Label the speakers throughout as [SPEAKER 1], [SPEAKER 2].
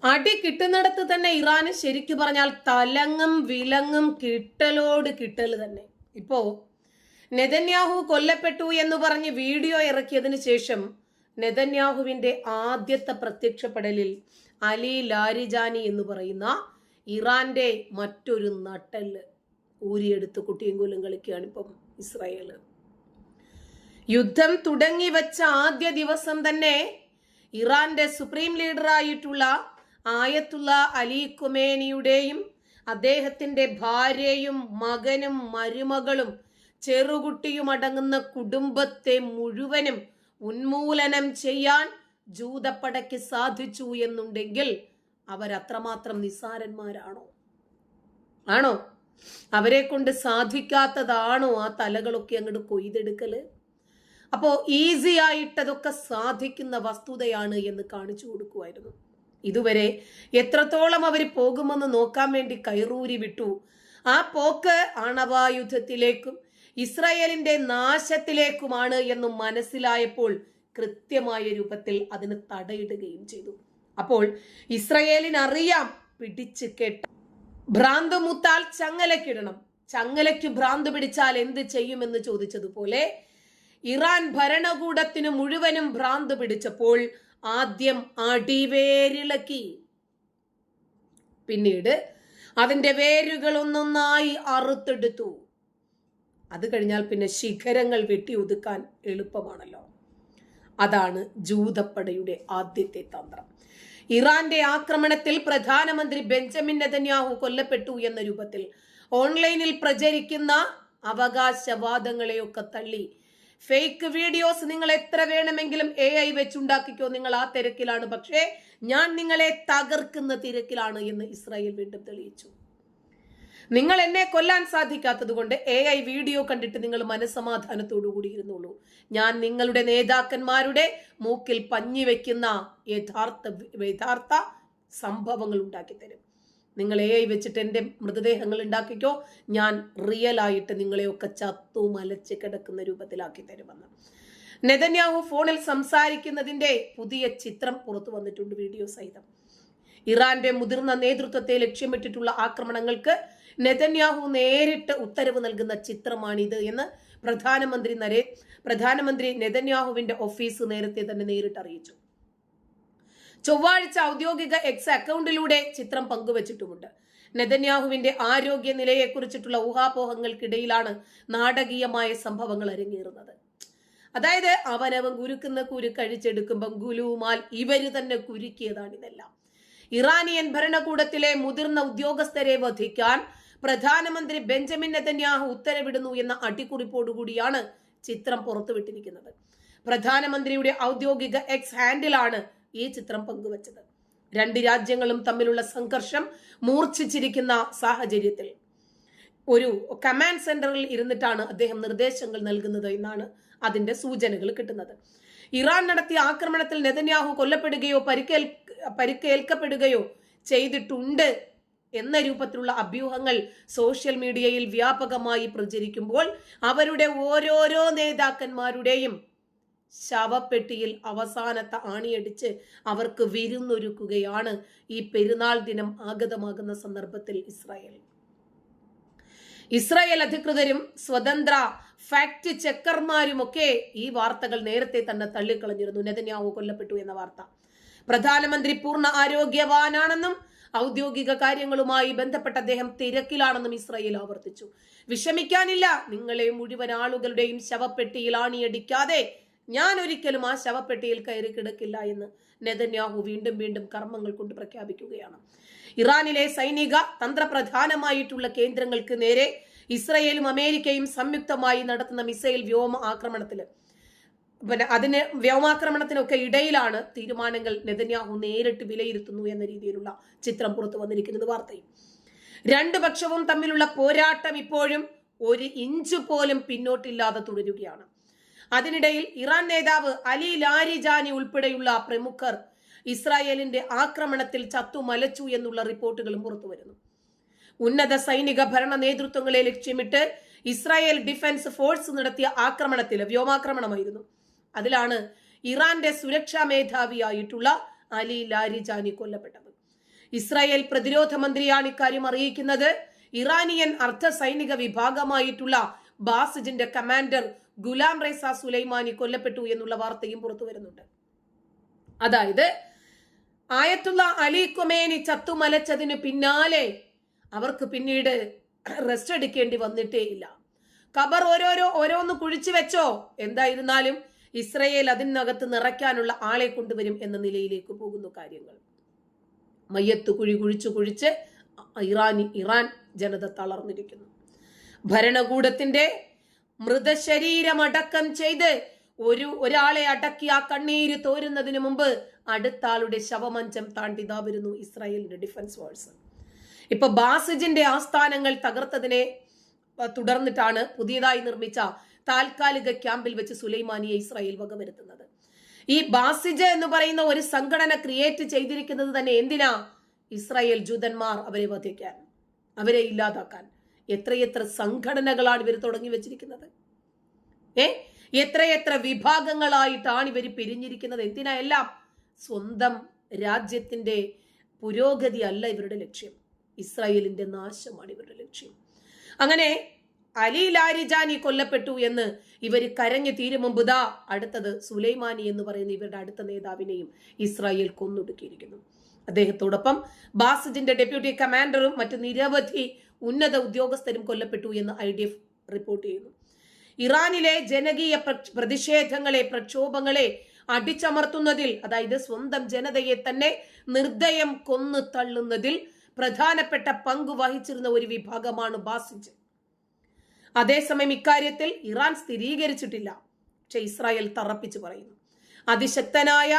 [SPEAKER 1] അടി കിട്ടുന്നിടത്ത് തന്നെ ഇറാന് ശരിക്കു പറഞ്ഞാൽ തലങ്ങും വിലങ്ങും കിട്ടലോട് കിട്ടൽ തന്നെ. ഇപ്പോ നെതന്യാഹു കൊല്ലപ്പെട്ടു എന്ന് പറഞ്ഞ് വീഡിയോ ഇറക്കിയതിനു ശേഷം നെതന്യാഹുവിന്റെ ആദ്യത്തെ പ്രത്യക്ഷപ്പെടലിൽ അലി ലാരിജാനി എന്ന് പറയുന്ന ഇറാന്റെ മറ്റൊരു നട്ടല് ഊരിയെടുത്ത് കുട്ടിയും കൊല്ലും കളിക്കുകയാണ് ഇപ്പം ഇസ്രായേല്. യുദ്ധം തുടങ്ങി വെച്ച ആദ്യ ദിവസം തന്നെ ഇറാന്റെ സുപ്രീം ലീഡറായിട്ടുള്ള ആയത്തുള്ള അലി ഖുമേനിയുടെയും അദ്ദേഹത്തിന്റെ ഭാര്യയും മകനും മരുമകളും ചെറുകുട്ടിയും അടങ്ങുന്ന കുടുംബത്തെ മുഴുവനും ഉന്മൂലനം ചെയ്യാൻ ജൂതപ്പടയ്ക്ക് സാധിച്ചു എന്നുണ്ടെങ്കിൽ അവരത്രമാത്രം നിസ്സാരന്മാരാണോ? ആണോ? അവരെ കൊണ്ട് സാധിക്കാത്തതാണോ ആ തലകളൊക്കെ അങ്ങോട്ട് കൊയ്തെടുക്കല്? അപ്പോ ഈസി ആയിട്ട് അതൊക്കെ സാധിക്കുന്ന വസ്തുതയാണ് എന്ന് കാണിച്ചു കൊടുക്കുമായിരുന്നു. ഇതുവരെ എത്രത്തോളം അവർ പോകുമെന്ന് നോക്കാൻ വേണ്ടി കയറൂരി വിട്ടു. ആ പോക്ക് ആണവായുധത്തിലേക്കും ഇസ്രായേലിന്റെ നാശത്തിലേക്കുമാണ് എന്ന് മനസ്സിലായപ്പോൾ കൃത്യമായ രൂപത്തിൽ അതിന് തടയിടുകയും ചെയ്തു. അപ്പോൾ ഇസ്രായേലിന് അറിയാം, പിടിച്ച് കെട്ട ഭ്രാന്ത് മുത്താൽ ചങ്ങലക്കിടണം, ചങ്ങലയ്ക്ക് ഭ്രാന്ത് പിടിച്ചാൽ എന്ത് ചെയ്യുമെന്ന് ചോദിച്ചതുപോലെ ഇറാൻ ഭരണകൂടത്തിന് മുഴുവനും ഭ്രാന്ത് പിടിച്ചപ്പോൾ ആദ്യം അടിവേരിളക്കി, പിന്നീട് അതിന്റെ വേരുകൾ ഒന്നൊന്നായി അറുത്തെടുത്തു. അത് കഴിഞ്ഞാൽ പിന്നെ ശിഖരങ്ങൾ വെട്ടി ഒതുക്കാൻ എളുപ്പമാണല്ലോ. അതാണ് ജൂതപ്പടയുടെ ആദ്യത്തെ തന്ത്രം. ഇറാന്റെ ആക്രമണത്തിൽ പ്രധാനമന്ത്രി ബെഞ്ചമിൻ നെതന്യാഹു കൊല്ലപ്പെട്ടു എന്ന രൂപത്തിൽ ഓൺലൈനിൽ പ്രചരിക്കുന്ന അവകാശവാദങ്ങളെയൊക്കെ തള്ളി ഫേക്ക് വീഡിയോസ് നിങ്ങൾ എത്ര വേണമെങ്കിലും AI വെച്ചുണ്ടാക്കിക്കോ, നിങ്ങൾ ആ തിരക്കിലാണ്, പക്ഷേ ഞാൻ നിങ്ങളെ തകർക്കുന്ന തിരക്കിലാണ് എന്ന് ഇസ്രായേൽ വീണ്ടും തെളിയിച്ചു. നിങ്ങൾ എന്നെ കൊല്ലാൻ സാധിക്കാത്തത് കൊണ്ട് AI വീഡിയോ കണ്ടിട്ട് നിങ്ങൾ മനസ്സമാധാനത്തോടു കൂടി ഇരുന്നുള്ളൂ. ഞാൻ നിങ്ങളുടെ നേതാക്കന്മാരുടെ മൂക്കിൽ പഞ്ഞി വെക്കുന്ന യഥാർത്ഥ സംഭവങ്ങൾ ഉണ്ടാക്കി തരും. നിങ്ങൾ AI വെച്ചിട്ട് എൻ്റെ മൃതദേഹങ്ങൾ ഉണ്ടാക്കിക്കോ, ഞാൻ റിയൽ ആയിട്ട് നിങ്ങളെയൊക്കെ ചത്തു മലച്ച് കിടക്കുന്ന രൂപത്തിലാക്കി തരുമെന്ന്. നെതന്യാഹു ഫോണിൽ സംസാരിക്കുന്നതിന്റെ പുതിയ ചിത്രം പുറത്തു വന്നിട്ടുണ്ട്, വീഡിയോ സഹിതം. ഇറാന്റെ മുതിർന്ന നേതൃത്വത്തെ ലക്ഷ്യമിട്ടിട്ടുള്ള ആക്രമണങ്ങൾക്ക് നെതന്യാഹു നേരിട്ട് ഉത്തരവ് നൽകുന്ന ചിത്രമാണിത് എന്ന് പ്രധാനമന്ത്രി നെതന്യാഹുവിന്റെ ഓഫീസ് നേരത്തെ തന്നെ നേരിട്ട് അറിയിച്ചു. ചൊവ്വാഴ്ച ഔദ്യോഗിക എക്സ് അക്കൗണ്ടിലൂടെ ചിത്രം പങ്കുവച്ചിട്ടുമുണ്ട്. നെതന്യാഹുവിന്റെ ആരോഗ്യ നിലയെക്കുറിച്ചിട്ടുള്ള ഊഹാപോഹങ്ങൾക്കിടയിലാണ് നാടകീയമായ സംഭവങ്ങൾ അരങ്ങേറുന്നത്. അതായത് അവനവൻ കുരുക്കുന്ന കുരുക്കഴിച്ചെടുക്കുമ്പം ഗുലുമാൽ ഇവര് തന്നെ കുരുക്കിയതാണിതെല്ലാം. ഇറാനിയൻ ഭരണകൂടത്തിലെ മുതിർന്ന ഉദ്യോഗസ്ഥരെ വധിക്കാൻ പ്രധാനമന്ത്രി ബെഞ്ചമിൻ നെതന്യാഹു ഉത്തരവിടുന്നു എന്ന അടിക്കുറിപ്പോടുകൂടിയാണ് ചിത്രം പുറത്തുവിട്ടിരിക്കുന്നത്. പ്രധാനമന്ത്രിയുടെ ഔദ്യോഗിക എക്സ് ഹാൻഡിലാണ് ഈ ചിത്രം പങ്കുവച്ചത്. രണ്ട് രാജ്യങ്ങളും തമ്മിലുള്ള സംഘർഷം മൂർച്ഛിച്ചിരിക്കുന്ന സാഹചര്യത്തിൽ ഒരു കമാൻഡ് സെന്ററിൽ ഇരുന്നിട്ടാണ് അദ്ദേഹം നിർദ്ദേശങ്ങൾ നൽകുന്നത് എന്നാണ് അതിന്റെ സൂചനകൾ കിട്ടുന്നത്. ഇറാൻ നടത്തിയ ആക്രമണത്തിൽ നെതന്യാഹു കൊല്ലപ്പെടുകയോ പരിക്കേൽക്കപ്പെടുകയോ ചെയ്തിട്ടുണ്ട് എന്ന രൂപത്തിലുള്ള അഭ്യൂഹങ്ങൾ സോഷ്യൽ മീഡിയയിൽ വ്യാപകമായി പ്രചരിക്കുമ്പോൾ അവരുടെ ഓരോരോ നേതാക്കന്മാരുടെയും ശവപ്പെട്ടിയിൽ അവസാനത്തെ ആണിയടിച്ച് അവർക്ക് വിരുന്നൊരുക്കുകയാണ് ഈ പെരുന്നാൾ ദിനം ആഗതമാകുന്ന സന്ദർഭത്തിൽ ഇസ്രായേൽ അധികൃതരും സ്വതന്ത്ര ഫാക്ട് ചെക്കർമാരുമൊക്കെ ഈ വാർത്തകൾ നേരത്തെ തന്നെ തള്ളിക്കളഞ്ഞിരുന്നു. നെതന്യാഹു കൊല്ലപ്പെട്ടു എന്ന വാർത്ത. പ്രധാനമന്ത്രി പൂർണ്ണ ആരോഗ്യവാനാണെന്നും ഔദ്യോഗിക കാര്യങ്ങളുമായി ബന്ധപ്പെട്ട അദ്ദേഹം തിരക്കിലാണെന്നും ഇസ്രായേൽ ആവർത്തിച്ചു. വിഷമിക്കാനില്ല, നിങ്ങളെ മുഴുവൻ ആളുകളുടെയും ശവപ്പെട്ടിയിൽ ആണിയടിക്കാതെ ഞാൻ ഒരിക്കലും ആ ശവപ്പെട്ടിയിൽ കയറി കിടക്കില്ല എന്ന് നെതന്യാഹു വീണ്ടും കർമ്മങ്ങൾ കൊണ്ട് പ്രഖ്യാപിക്കുകയാണ്. ഇറാനിലെ സൈനിക തന്ത്രപ്രധാനമായിട്ടുള്ള കേന്ദ്രങ്ങൾക്ക് നേരെ ഇസ്രായേലും അമേരിക്കയും സംയുക്തമായി നടത്തുന്ന മിസൈൽ വ്യോമാക്രമണത്തിനൊക്കെ ഇടയിലാണ് തീരുമാനങ്ങൾ നെതന്യാഹു നേരിട്ട് വിലയിരുത്തുന്നു എന്ന രീതിയിലുള്ള ചിത്രം പുറത്തു വന്നിരിക്കുന്നത് വാർത്തയും. രണ്ടു പക്ഷവും തമ്മിലുള്ള പോരാട്ടം ഇപ്പോഴും ഒരു ഇഞ്ച് പോലും പിന്നോട്ടില്ലാതെ തുടരുകയാണ്. അതിനിടയിൽ ഇറാൻ നേതാവ് അലി ലാരിജാനി ഉൾപ്പെടെയുള്ള പ്രമുഖർ ഇസ്രായേലിന്റെ ആക്രമണത്തിൽ ചത്തുമലച്ചു എന്നുള്ള റിപ്പോർട്ടുകളും പുറത്തു വരുന്നു. ഉന്നത സൈനിക ഭരണ നേതൃത്വങ്ങളെ ലക്ഷ്യമിട്ട് ഇസ്രായേൽ ഡിഫൻസ് ഫോഴ്സ് നടത്തിയ ആക്രമണത്തിൽ വ്യോമാക്രമണമായിരുന്നു. അതിലാണ് ഇറാന്റെ സുരക്ഷാ മേധാവിയായിട്ടുള്ള അലി ലാരിജാനി കൊല്ലപ്പെട്ടത്. ഇസ്രായേൽ പ്രതിരോധ മന്ത്രിയാണ് ഇക്കാര്യം അറിയിക്കുന്നത്. ഇറാനിയൻ അർദ്ധ സൈനിക വിഭാഗമായിട്ടുള്ള ബാസിജിന്റെ കമാൻഡർ ഗുലാം റേസ സുലൈമാനി കൊല്ലപ്പെട്ടു എന്നുള്ള വാർത്തയും പുറത്തു വരുന്നുണ്ട്. അതായത് ആയത്തുള്ള അലി ഖൊമേനി ചത്തുമലച്ചതിന് പിന്നാലെ അവർക്ക് പിന്നീട് റെസ്റ്റ് എടുക്കേണ്ടി വന്നിട്ടേ ഇല്ല. ഖബർ ഓരോന്ന് കുഴിച്ചു വെച്ചോ, എന്തായിരുന്നാലും ഇസ്രയേൽ അതിനകത്ത് നിറയ്ക്കാനുള്ള ആളെ കൊണ്ടുവരും എന്ന നിലയിലേക്ക് പോകുന്നു കാര്യങ്ങൾ. മയ്യത്ത് കുഴിച്ച് ഇറാൻ ജനത തളർന്നിരിക്കുന്നു. ഭരണകൂടത്തിന്റെ മൃതശരീരമടക്കം ചെയ്ത് ഒരാളെ അടക്കി ആ കണ്ണീര് തോരുന്നതിന് മുമ്പ് അടുത്ത ആളുടെ ശവമഞ്ചം താണ്ടിതാ വരുന്നു ഇസ്രായേലിന്റെ ഡിഫൻസ് ഫോഴ്സ്. ഇപ്പൊ ബാസിജിന്റെ ആസ്ഥാനങ്ങൾ തകർത്തതിനെ തുടർന്നിട്ടാണ് പുതിയതായി നിർമ്മിച്ച താൽക്കാലിക ക്യാമ്പിൽ വെച്ച് സുലൈമാനിയെ ഇസ്രായേൽ വകവരുത്തുന്നത്. ഈ ബാസിജ് എന്ന് പറയുന്ന ഒരു സംഘടന ക്രിയേറ്റ് ചെയ്തിരിക്കുന്നത് തന്നെ എന്തിനാ? ഇസ്രായേൽ ജൂതന്മാർ അവരെ വധിക്കാൻ, അവരെ ഇല്ലാതാക്കാൻ. എത്രയെത്ര സംഘടനകളാണ് ഇവർ തുടങ്ങി വെച്ചിരിക്കുന്നത്. എത്രയെത്ര വിഭാഗങ്ങളായിട്ടാണ് ഇവർ പിരിഞ്ഞിരിക്കുന്നത്. എന്തിനാ? എല്ലാം സ്വന്തം രാജ്യത്തിന്റെ പുരോഗതി അല്ല ഇവരുടെ ലക്ഷ്യം, ഇസ്രായേലിന്റെ നാശമാണ് ഇവരുടെ ലക്ഷ്യം. അങ്ങനെ അലി ലാരിജാനി കൊല്ലപ്പെട്ടു എന്ന് ഇവർ കരഞ്ഞു തീരും മുമ്പ് ദാ അടുത്തത് സുലൈമാനി എന്ന് പറയുന്ന ഇവരുടെ അടുത്ത നേതാവിനെയും ഇസ്രായേൽ കൊന്നൊടുക്കിയിരിക്കുന്നു. അദ്ദേഹത്തോടൊപ്പം ബാസിജിന്റെ ഡെപ്യൂട്ടി കമാൻഡറും മറ്റ് നിരവധി ഉന്നത ഉദ്യോഗസ്ഥരും കൊല്ലപ്പെട്ടു എന്ന് IDF റിപ്പോർട്ട് ചെയ്യുന്നു. ഇറാനിലെ ജനകീയ പ്രതിഷേധങ്ങളെ, പ്രക്ഷോഭങ്ങളെ അടിച്ചമർത്തുന്നതിൽ, അതായത് സ്വന്തം ജനതയെ തന്നെ നിർദ്ദയം കൊന്നു തള്ളുന്നതിൽ പ്രധാനപ്പെട്ട പങ്ക് വഹിച്ചിരുന്ന ഒരു വിഭാഗമാണ് ബാസിജ്. അതേസമയം ഇക്കാര്യത്തിൽ ഇറാൻ സ്ഥിരീകരിച്ചിട്ടില്ല. പക്ഷെ ഇസ്രായേൽ തറപ്പിച്ചു പറയുന്നു. അതിശക്തനായ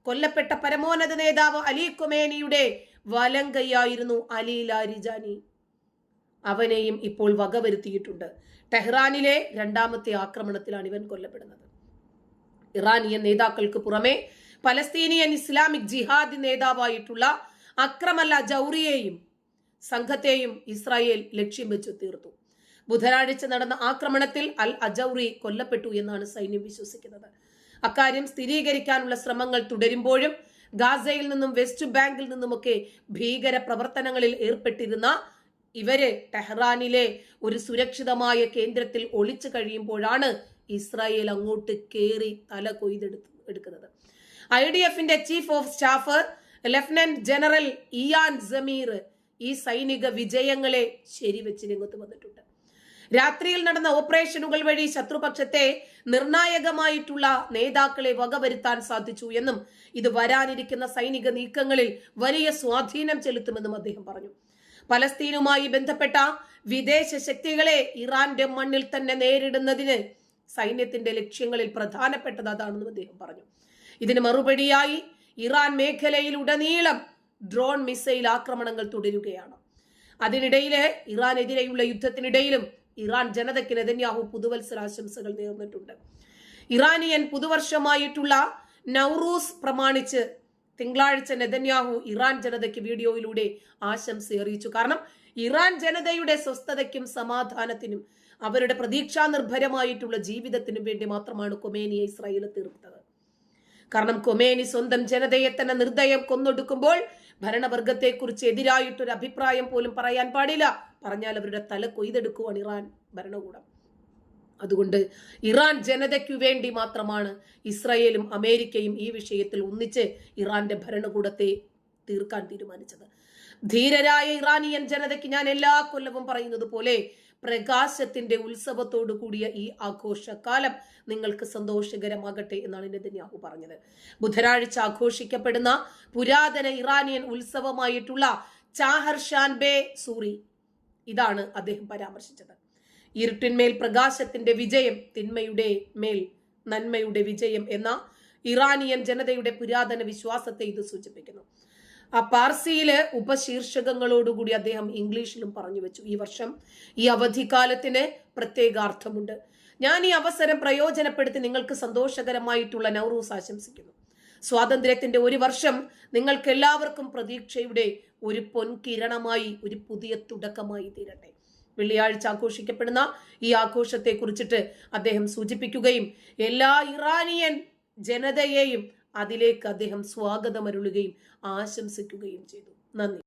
[SPEAKER 1] കൊല്ലപ്പെട്ട പരമോന്നത നേതാവ് അലി ഖൊമേനിയുടെ വലങ്കയ്യായിരുന്നു അലി ലാരിജാനി. അവനെയും ഇപ്പോൾ വകവരുത്തിയിട്ടുണ്ട്. ടെഹ്റാനിലെ രണ്ടാമത്തെ ആക്രമണത്തിലാണ് ഇവൻ കൊല്ലപ്പെടുന്നത്. ഇറാനിയൻ നേതാക്കൾക്ക് പുറമെ പലസ്തീനിയൻ ഇസ്ലാമിക് ജിഹാദി നേതാവായിട്ടുള്ള അക്രമല്ല ജൗറിയെയും സംഘത്തെയും ഇസ്രായേൽ ലക്ഷ്യം വെച്ചു തീർത്തു. ബുധനാഴ്ച നടന്ന ആക്രമണത്തിൽ അൽ അജൗറി കൊല്ലപ്പെട്ടു എന്നാണ് സൈന്യം വിശ്വസിക്കുന്നത്. അക്കാര്യം സ്ഥിരീകരിക്കാനുള്ള ശ്രമങ്ങൾ തുടരുമ്പോഴും ഗാസയിൽ നിന്നും വെസ്റ്റ് ബാങ്കിൽ നിന്നുമൊക്കെ ഭീകര പ്രവർത്തനങ്ങളിൽ ഏർപ്പെട്ടിരുന്ന ഇവര് ടെഹ്റാനിലെ ഒരു സുരക്ഷിതമായ കേന്ദ്രത്തിൽ ഒളിച്ചു കഴിയുമ്പോഴാണ് ഇസ്രായേൽ അങ്ങോട്ട് കയറി തല കൊയ്തെടുക്കുന്നത്. IDFന്റെ chief of staff lieutenant general Eyal Zamir ഈ സൈനിക വിജയങ്ങളെ ശരിവെച്ച് രംഗത്ത് വന്നിട്ടുണ്ട്. രാത്രിയിൽ നടന്ന ഓപ്പറേഷനുകൾ വഴി ശത്രുപക്ഷത്തെ നിർണായകമായിട്ടുള്ള നേതാക്കളെ വകവരുത്താൻ സാധിച്ചു എന്നും ഇത് വരാനിരിക്കുന്ന സൈനിക നീക്കങ്ങളിൽ വലിയ സ്വാധീനം ചെലുത്തുമെന്നും അദ്ദേഹം പറഞ്ഞു. പലസ്തീനുമായി ബന്ധപ്പെട്ട വിദേശ ശക്തികളെ ഇറാന്റെ മണ്ണിൽ തന്നെ നേരിടുന്നതിന് സൈന്യത്തിന്റെ ലക്ഷ്യങ്ങളിൽ പ്രധാനപ്പെട്ടത് അതാണെന്നും അദ്ദേഹം പറഞ്ഞു. ഇതിന് മറുപടിയായി ഇറാൻ മേഖലയിൽ ഉടനീളം ഡ്രോൺ മിസൈൽ ആക്രമണങ്ങൾ തുടരുകയാണ്. അതിനിടയില് ഇറാനെതിരെയുള്ള യുദ്ധത്തിനിടയിലും ഇറാൻ ജനതയ്ക്ക് നെതന്യാഹു പുതുവത്സരാശംസകൾ നേർന്നിട്ടുണ്ട്. ഇറാനിയൻ പുതുവർഷമായിട്ടുള്ള നൗറൂസ് പ്രമാണിച്ച് തിങ്കളാഴ്ച നെതന്യാഹു ഇറാൻ ജനതയ്ക്ക് വീഡിയോയിലൂടെ ആശംസ അറിയിച്ചു. കാരണം ഇറാൻ ജനതയുടെ സ്വസ്ഥതയ്ക്കും സമാധാനത്തിനും അവരുടെ പ്രതീക്ഷാ നിർഭരമായിട്ടുള്ള ജീവിതത്തിനും വേണ്ടി മാത്രമാണ് ഖൊമേനിയെ ഇസ്രായേൽ തീർത്തത്. കാരണം ഖൊമേനി സ്വന്തം ജനതയെ തന്നെ നിർദ്ദയം കൊന്നൊടുക്കുമ്പോൾ ഭരണവർഗത്തെക്കുറിച്ച് എതിരായിട്ടൊരു അഭിപ്രായം പോലും പറയാൻ പാടില്ല. പറഞ്ഞാൽ അവരുടെ തല കൊയ്തെടുക്കുവാണ് ഇറാൻ ഭരണകൂടം. അതുകൊണ്ട് ഇറാൻ ജനതയ്ക്കു വേണ്ടി മാത്രമാണ് ഇസ്രായേലും അമേരിക്കയും ഈ വിഷയത്തിൽ ഒന്നിച്ച് ഇറാന്റെ ഭരണകൂടത്തെ തീർക്കാൻ തീരുമാനിച്ചത്. ധീരരായ ഇറാനിയൻ ജനതയ്ക്ക് ഞാൻ എല്ലാ കൊല്ലവും പറയുന്നത് പോലെ പ്രകാശത്തിന്റെ ഉത്സവത്തോടു കൂടിയ ഈ ആഘോഷകാലം നിങ്ങൾക്ക് സന്തോഷകരമാകട്ടെ എന്നാണ് നെതന്യാഹു പറഞ്ഞത്. ബുധനാഴ്ച ആഘോഷിക്കപ്പെടുന്ന പുരാതന ഇറാനിയൻ ഉത്സവമായിട്ടുള്ള ചാഹർ ഷാൻബേ സൂറി, ഇതാണ് അദ്ദേഹം പരാമർശിച്ചത്. ഇരുട്ടിന്മേൽ പ്രകാശത്തിന്റെ വിജയം, തിന്മയുടെ മേൽ നന്മയുടെ വിജയം എന്ന ഇറാനിയൻ ജനതയുടെ പുരാതന വിശ്വാസത്തെ ഇത് സൂചിപ്പിക്കുന്നു. ആ പാർസിയില് ഉപശീർഷകങ്ങളോടുകൂടി അദ്ദേഹം ഇംഗ്ലീഷിലും പറഞ്ഞു വെച്ചു. ഈ വർഷം ഈ അവധിക്കാലത്തിന് പ്രത്യേക അർത്ഥമുണ്ട്. ഞാൻ ഈ അവസരം പ്രയോജനപ്പെടുത്തി നിങ്ങൾക്ക് സന്തോഷകരമായിട്ടുള്ള നൗറൂസ് ആശംസിക്കുന്നു. സ്വാതന്ത്ര്യത്തിന്റെ ഒരു വർഷം നിങ്ങൾക്ക് എല്ലാവർക്കും പ്രതീക്ഷയുടെ ഒരു പൊൻകിരണമായി, ഒരു പുതിയ തുടക്കമായി തീരട്ടെ. വെള്ളിയാഴ്ച ആഘോഷിക്കപ്പെടുന്ന ഈ ആഘോഷത്തെ കുറിച്ചിട്ട് അദ്ദേഹം സൂചിപ്പിക്കുകയും എല്ലാ ഇറാനിയൻ ജനതയെയും അതിലേക്ക് അദ്ദേഹം സ്വാഗതമരുളുകയും ആശംസിക്കുകയും ചെയ്തു. നന്ദി.